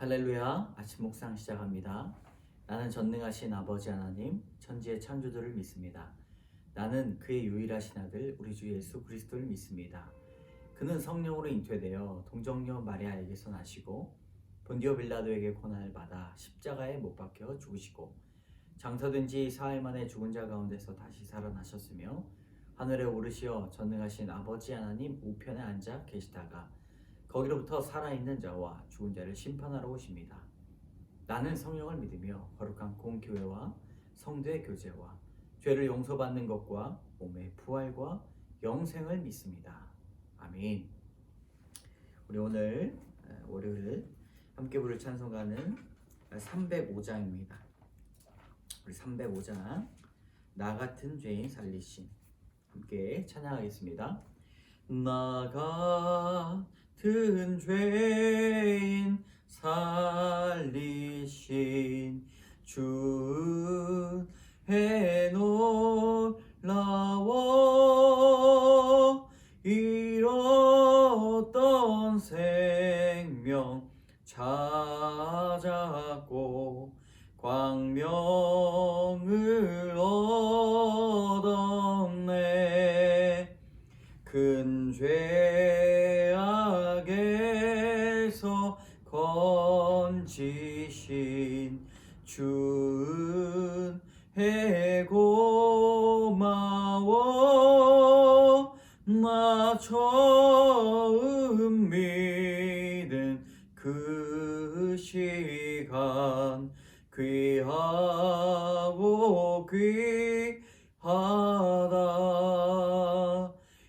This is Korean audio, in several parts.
할렐루야. 아침 묵상 시작합니다. 나는 전능하신 아버지 하나님, 천지의 창조주를 믿습니다. 나는 그의 유일하신 아들 우리 주 예수 그리스도를 믿습니다. 그는 성령으로 잉태되어 동정녀 마리아에게서 나시고 본디오 빌라도에게 고난을 받아 십자가에 못 박혀 죽으시고 장사된 지 사흘 만에 죽은 자 가운데서 다시 살아나셨으며 하늘에 오르시어 전능하신 아버지 하나님 우편에 앉아 계시다가 거기로부터 살아있는 자와 죽은 자를 심판하러 오십니다. 나는 성령을 믿으며 거룩한 공교회와 성도의 교제와 죄를 용서받는 것과 몸의 부활과 영생을 믿습니다. 아멘. 우리 오늘 월요일 함께 부를 찬송가는 305장입니다. 우리 305장 나 같은 죄인 살리신 함께 찬양하겠습니다. 나 같은 죄인 살리신 주의 놀라워 잃었던 생명 찾았고 광명을 얻었네. 큰 죄악에서 건지신 주은혜 고마워. 나 처음 믿은 그 시간 귀하고 귀하다.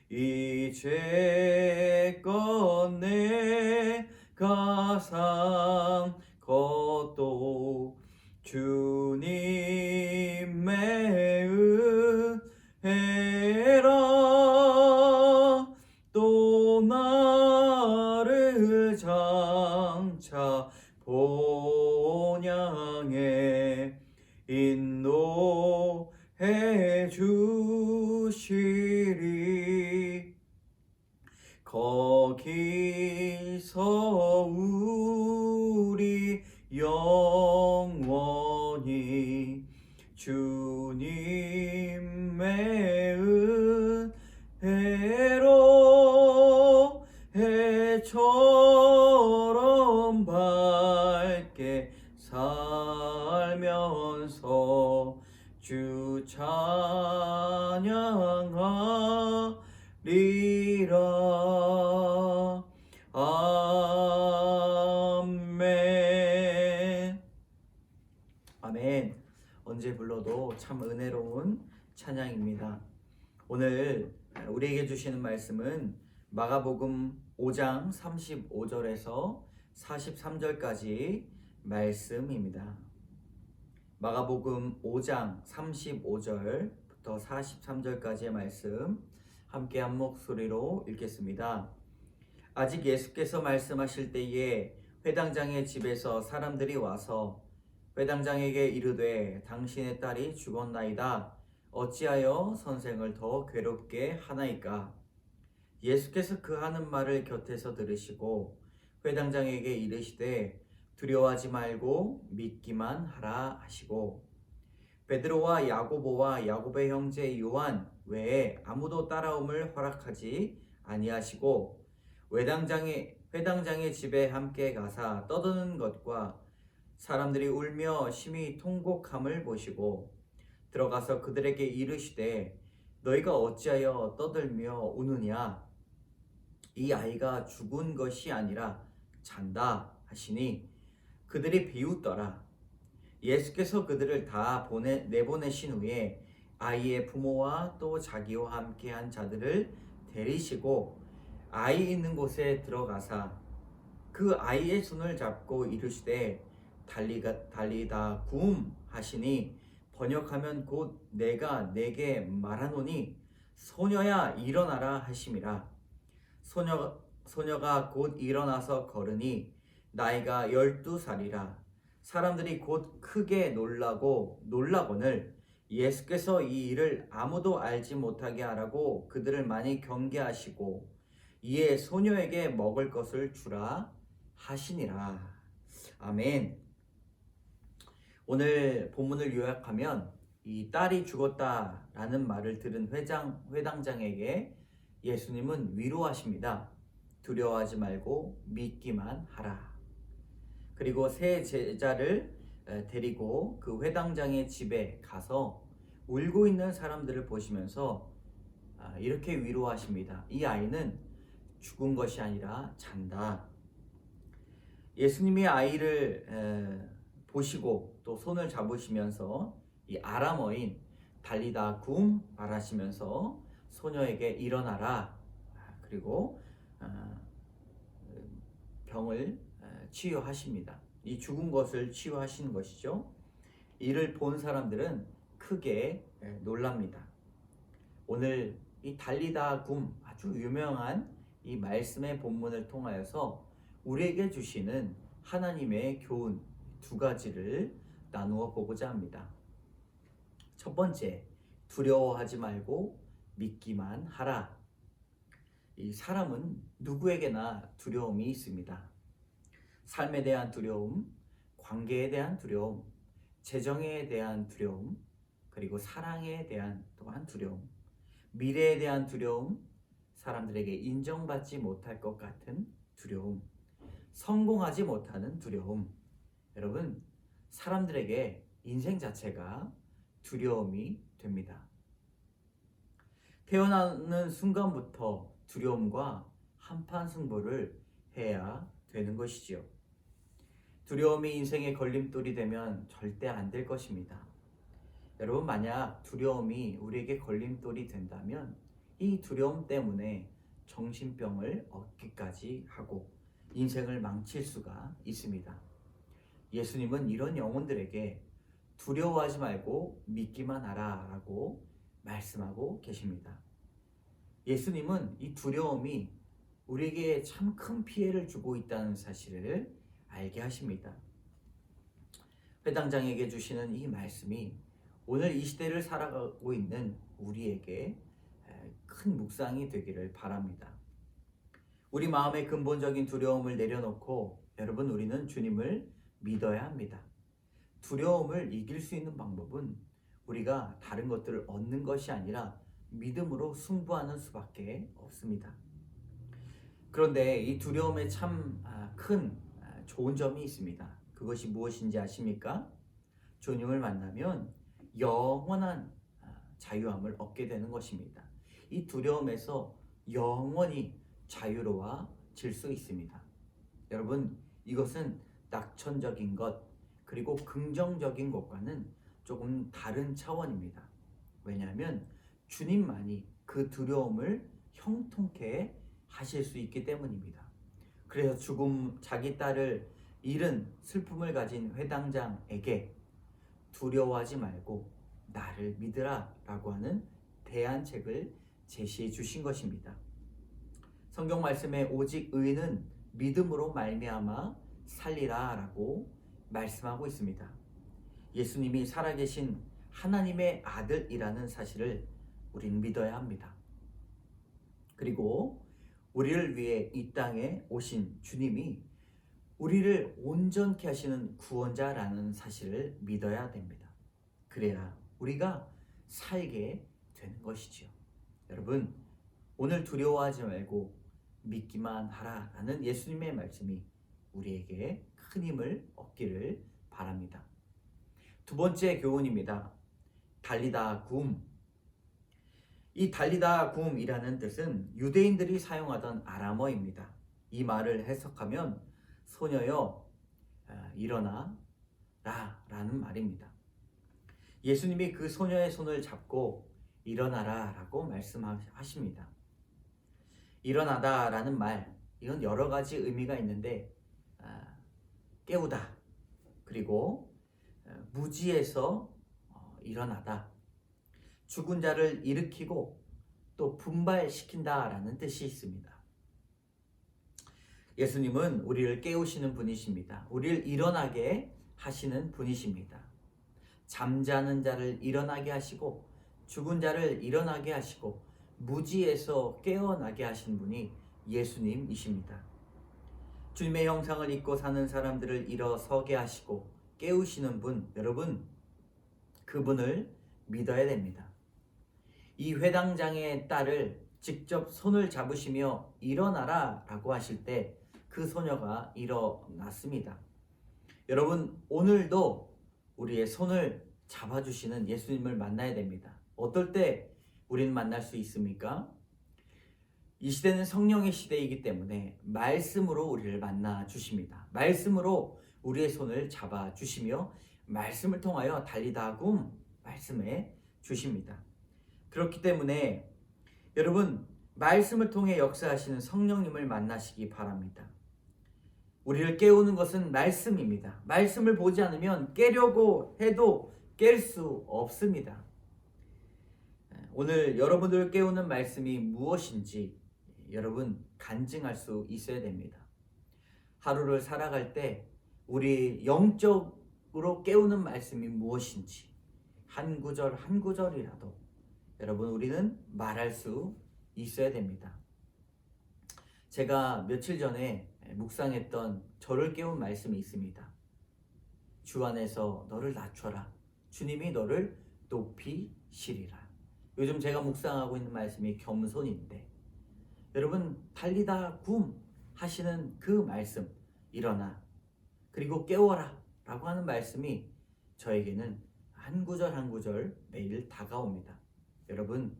이제껏 내가 산 것도 주님의 은혜라. 또 나를 장차 본향에 인도해 주시리. 거기서 우리 영원히 주님의 은혜로 해처럼 밝게 살면서 주 찬양하리라. 아멘. 아멘. 언제 불러도 참 은혜로운 찬양입니다. 오늘 우리에게 주시는 말씀은 마가복음 5장 35절에서 43절까지 말씀입니다. 마가복음 5장 35절부터 43절까지의 말씀 함께 한 목소리로 읽겠습니다. 아직 예수께서 말씀하실 때에 회당장의 집에서 사람들이 와서 회당장에게 이르되 당신의 딸이 죽었나이다. 어찌하여 선생을 더 괴롭게 하나이까? 예수께서 그 하는 말을 곁에서 들으시고 회당장에게 이르시되 두려워하지 말고 믿기만 하라 하시고 베드로와 야고보와 야고보의 형제 요한 외에 아무도 따라옴을 허락하지 아니하시고 회당장의 집에 함께 가사 떠드는 것과 사람들이 울며 심히 통곡함을 보시고 들어가서 그들에게 이르시되 너희가 어찌하여 떠들며 우느냐? 이 아이가 죽은 것이 아니라 잔다 하시니 그들이 비웃더라. 예수께서 그들을 다 내보내신 후에 아이의 부모와 또 자기와 함께한 자들을 데리시고 아이 있는 곳에 들어가사 그 아이의 손을 잡고 이르시되 달리다 굼 하시니 번역하면 곧 내가 내게 말하노니 소녀야 일어나라 하심이라. 소녀가 곧 일어나서 걸으니 나이가 12살이라. 사람들이 곧 크게 놀라거늘 예수께서 이 일을 아무도 알지 못하게 하라고 그들을 많이 경계하시고 이에 소녀에게 먹을 것을 주라 하시니라. 아멘. 오늘 본문을 요약하면 이 딸이 죽었다라는 말을 들은 회당장에게 예수님은 위로하십니다. 두려워하지 말고 믿기만 하라. 그리고 세 제자를 데리고 그 회당장의 집에 가서 울고 있는 사람들을 보시면서 이렇게 위로하십니다. 이 아이는 죽은 것이 아니라 잔다. 예수님이 아이를 보시고 또 손을 잡으시면서 이 아람어인 달리다 굼 말하시면서 소녀에게 일어나라. 그리고 병을 치유하십니다. 이 죽은 것을 치유하시는 것이죠. 이를 본 사람들은 크게 놀랍니다. 오늘 이 달리다 굼 아주 유명한 이 말씀의 본문을 통하여서 우리에게 주시는 하나님의 교훈 두 가지를 나누어 보고자 합니다. 첫 번째, 두려워하지 말고 믿기만 하라. 이 사람은 누구에게나 두려움이 있습니다. 삶에 대한 두려움, 관계에 대한 두려움, 재정에 대한 두려움, 그리고 사랑에 대한 또한 두려움, 미래에 대한 두려움, 사람들에게 인정받지 못할 것 같은 두려움, 성공하지 못하는 두려움. 여러분, 사람들에게 인생 자체가 두려움이 됩니다. 태어나는 순간부터 두려움과 한판 승부를 해야 되는 것이지요. 두려움이 인생의 걸림돌이 되면 절대 안 될 것입니다. 여러분, 만약 두려움이 우리에게 걸림돌이 된다면 이 두려움 때문에 정신병을 얻기까지 하고 인생을 망칠 수가 있습니다. 예수님은 이런 영혼들에게 두려워하지 말고 믿기만 하라 라고 말씀하고 계십니다. 예수님은 이 두려움이 우리에게 참 큰 피해를 주고 있다는 사실을 알게 하십니다. 회당장에게 주시는 이 말씀이 오늘 이 시대를 살아가고 있는 우리에게 큰 묵상이 되기를 바랍니다. 우리 마음의 근본적인 두려움을 내려놓고 여러분, 우리는 주님을 믿어야 합니다. 두려움을 이길 수 있는 방법은 우리가 다른 것들을 얻는 것이 아니라 믿음으로 승부하는 수밖에 없습니다. 그런데 이 두려움에 참 큰 좋은 점이 있습니다. 그것이 무엇인지 아십니까? 주님을 만나면 영원한 자유함을 얻게 되는 것입니다. 이 두려움에서 영원히 자유로워질 수 있습니다. 여러분, 이것은 낙천적인 것 그리고 긍정적인 것과는 조금 다른 차원입니다. 왜냐하면 주님만이 그 두려움을 형통케 하실 수 있기 때문입니다. 그래서 자기 딸을 잃은 슬픔을 가진 회당장에게 두려워하지 말고 나를 믿으라 라고 하는 대안책을 제시해 주신 것입니다. 성경 말씀에 오직 의인은 믿음으로 말미암아 살리라 라고 말씀하고 있습니다. 예수님이 살아계신 하나님의 아들이라는 사실을 우리는 믿어야 합니다. 그리고 우리를 위해 이 땅에 오신 주님이 우리를 온전케 하시는 구원자라는 사실을 믿어야 됩니다. 그래야 우리가 살게 되는 것이지요. 여러분, 오늘 두려워하지 말고 믿기만 하라라는 예수님의 말씀이 우리에게 큰 힘을 얻기를 바랍니다. 두 번째 교훈입니다. 달리다 굼. 이 달리다 굼이라는 뜻은 유대인들이 사용하던 아람어입니다. 이 말을 해석하면 소녀여 일어나라 라는 말입니다. 예수님이 그 소녀의 손을 잡고 일어나라 라고 말씀하십니다. 일어나다 라는 말, 이건 여러 가지 의미가 있는데 깨우다, 그리고 무지에서 일어나다, 죽은 자를 일으키고 또 분발시킨다 라는 뜻이 있습니다. 예수님은 우리를 깨우시는 분이십니다. 우리를 일어나게 하시는 분이십니다. 잠자는 자를 일어나게 하시고 죽은 자를 일어나게 하시고 무지에서 깨어나게 하신 분이 예수님이십니다. 주님의 형상을 입고 사는 사람들을 일어서게 하시고 깨우시는 분, 여러분 그분을 믿어야 됩니다. 이 회당장의 딸을 직접 손을 잡으시며 일어나라 라고 하실 때 그 소녀가 일어났습니다. 여러분 오늘도 우리의 손을 잡아주시는 예수님을 만나야 됩니다. 어떨 때 우리는 만날 수 있습니까? 이 시대는 성령의 시대이기 때문에 말씀으로 우리를 만나 주십니다. 말씀으로 우리의 손을 잡아 주시며 말씀을 통하여 달리다 굼 말씀해 주십니다. 그렇기 때문에 여러분 말씀을 통해 역사하시는 성령님을 만나시기 바랍니다. 우리를 깨우는 것은 말씀입니다. 말씀을 보지 않으면 깨려고 해도 깰 수 없습니다. 오늘 여러분들을 깨우는 말씀이 무엇인지 여러분 간증할 수 있어야 됩니다. 하루를 살아갈 때 우리 영적으로 깨우는 말씀이 무엇인지 한 구절 한 구절이라도 여러분 우리는 말할 수 있어야 됩니다. 제가 며칠 전에 묵상했던 저를 깨운 말씀이 있습니다. 주 안에서 너를 낮춰라. 주님이 너를 높이시리라. 요즘 제가 묵상하고 있는 말씀이 겸손인데 여러분 달리다 굼 하시는 그 말씀 일어나 그리고 깨워라 라고 하는 말씀이 저에게는 한 구절 한 구절 매일 다가옵니다. 여러분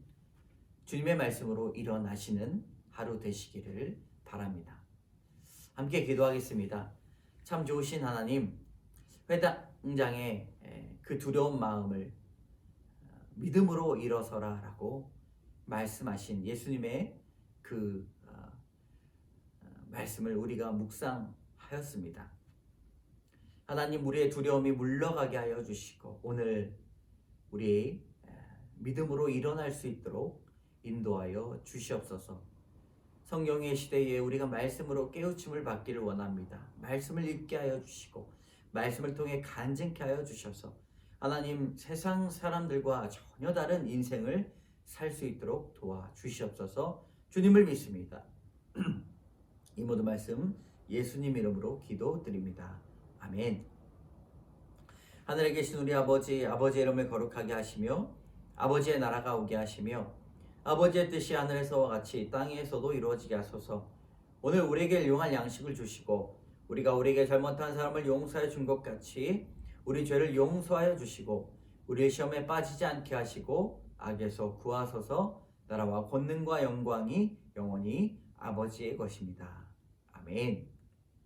주님의 말씀으로 일어나시는 하루 되시기를 바랍니다. 함께 기도하겠습니다. 참 좋으신 하나님, 회당장의 그 두려운 마음을 믿음으로 일어서라 라고 말씀하신 예수님의 그 말씀을 우리가 묵상하였습니다. 하나님 우리의 두려움이 물러가게 하여 주시고 오늘 우리 믿음으로 일어날 수 있도록 인도하여 주시옵소서. 성령의 시대에 우리가 말씀으로 깨우침을 받기를 원합니다. 말씀을 읽게 하여 주시고 말씀을 통해 간증케 하여 주셔서 하나님 세상 사람들과 전혀 다른 인생을 살 수 있도록 도와주시옵소서. 주님을 믿습니다. 이 모든 말씀 예수님 이름으로 기도드립니다. 아멘. 하늘에 계신 우리 아버지, 아버지의 이름을 거룩하게 하시며 아버지의 나라가 오게 하시며 아버지의 뜻이 하늘에서와 같이 땅에서도 이루어지게 하소서. 오늘 우리에게 일용할 양식을 주시고 우리가 우리에게 잘못한 사람을 용서해 준 것 같이 우리 죄를 용서하여 주시고 우리의 시험에 빠지지 않게 하시고 악에서 구하소서. 나라와 권능과 영광이 영원히 아버지의 것입니다. 아멘.